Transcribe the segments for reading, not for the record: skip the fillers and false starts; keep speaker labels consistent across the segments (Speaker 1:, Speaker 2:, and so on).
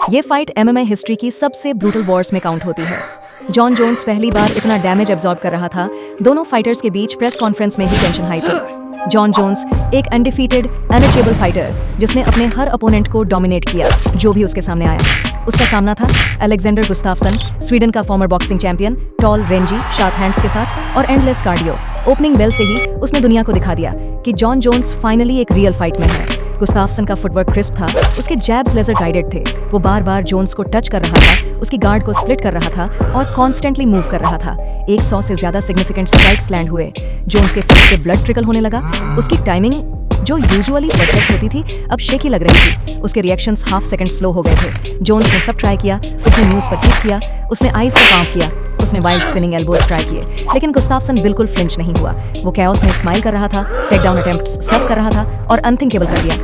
Speaker 1: ये fight MMA history की सबसे ब्रूटल वॉर्स में काउंट होती है। जॉन जोन्स पहली बार इतना डैमेज एब्जॉर्ब कर रहा था। दोनों फाइटर्स के बीच प्रेस कॉन्फ्रेंस में ही टेंशन हाई थी। जॉन जोन्स एक अनडिफीटेड अनअचेबल फाइटर जिसने अपने हर अपोनेंट को डोमिनेट किया जो भी उसके सामने आया। उसका सामना था अलेक्जेंडर गुस्ताफसन, स्वीडन का former boxing champion, tall, rangy, sharp hands के साथ और एंडलेस कार्डियो। ओपनिंग बेल से ही उसने दुनिया को दिखा दिया कि जॉन जोन्स फाइनली एक रियल फाइट में है। गुस्ताफसन का फुटवर्क क्रिस्प था, उसके जैब्स लेजर गाइडेड थे। वो बार बार जोन्स को टच कर रहा था, उसकी गार्ड को स्प्लिट कर रहा था और कॉन्स्टेंटली मूव कर रहा था। 100 से ज्यादा सिग्निफिकेंट स्ट्राइक्स लैंड हुए। जोन्स के फेस से ब्लड ट्रिकल होने लगा। उसकी टाइमिंग जो यूजुअली परफेक्ट होती थी अब शेकी लग रही थी। उसके रिएक्शंस हाफ सेकंड स्लो हो गए थे। जोन्स ने सब ट्राई किया, उसने न्यूज पर क्लिक किया, उसने आइज को काउंट किया, उसने वाइड स्पिनिंग एल्बोज ट्राई किए, लेकिन गुस्ताफसन बिल्कुल फ्लिंच नहीं हुआ। वो कैओस में स्माइल कर रहा था, टेकडाउन अटेम्प्ट्स स्टफ कर रहा था और अनथिंकेबल कर दिया।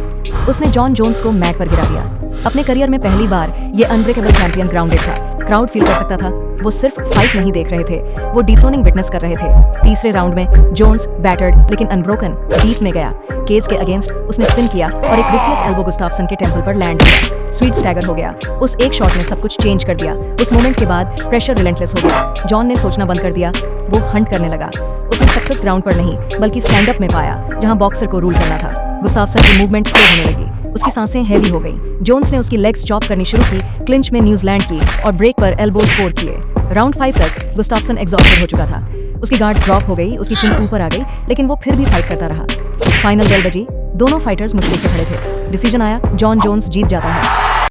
Speaker 1: उसने जॉन जोन्स को मैट पर गिरा दिया। अपने करियर में पहली बार ये अनब्रेकेबल चैंपियन ग्राउंडेड था। क्राउड फील कर सकता था वो सिर्फ फाइट नहीं देख रहे थे, वो डिथ्रोनिंग विटनेस कर रहे थे। तीसरे राउंड में जोन्स बैटर्ड लेकिन अनब्रोकन डीप में गया। केज के अगेंस्ट उसने स्पिन किया और एक विशियस एल्बो गुस्ताफसन के टेंपल पर लैंड किया। स्वीट स्टैगर हो गया। उस एक शॉट ने सब कुछ चेंज कर दिया। उस मोमेंट के बाद प्रेशर रिलेंटलेस हो गया। जॉन ने सोचना बंद कर दिया, वो हंट करने लगा। उसने सक्सेस ग्राउंड पर नहीं बल्कि स्टैंड अप में पाया जहां बॉक्सर को रूल करना था। गुस्ताफसन की मूवमेंट स्लो होने लगी, उसकी सांसें हैवी हो गई। जोन्स ने उसकी लेग्स चॉप करनी शुरू की, क्लिंच में न्यूजीलैंड की और ब्रेक पर एल्बो स्कोर किए। राउंड 5 तक गुस्ताफसन एग्जॉस्टेड हो चुका था। उसकी गार्ड ड्रॉप हो गई, उसकी चिन ऊपर आ गई, लेकिन वो फिर भी फाइट करता रहा। फाइनल बेल बजी, दोनों फाइटर्स मुश्किल से खड़े थे। डिसीजन आया, जॉन जोन्स जीत जाता है।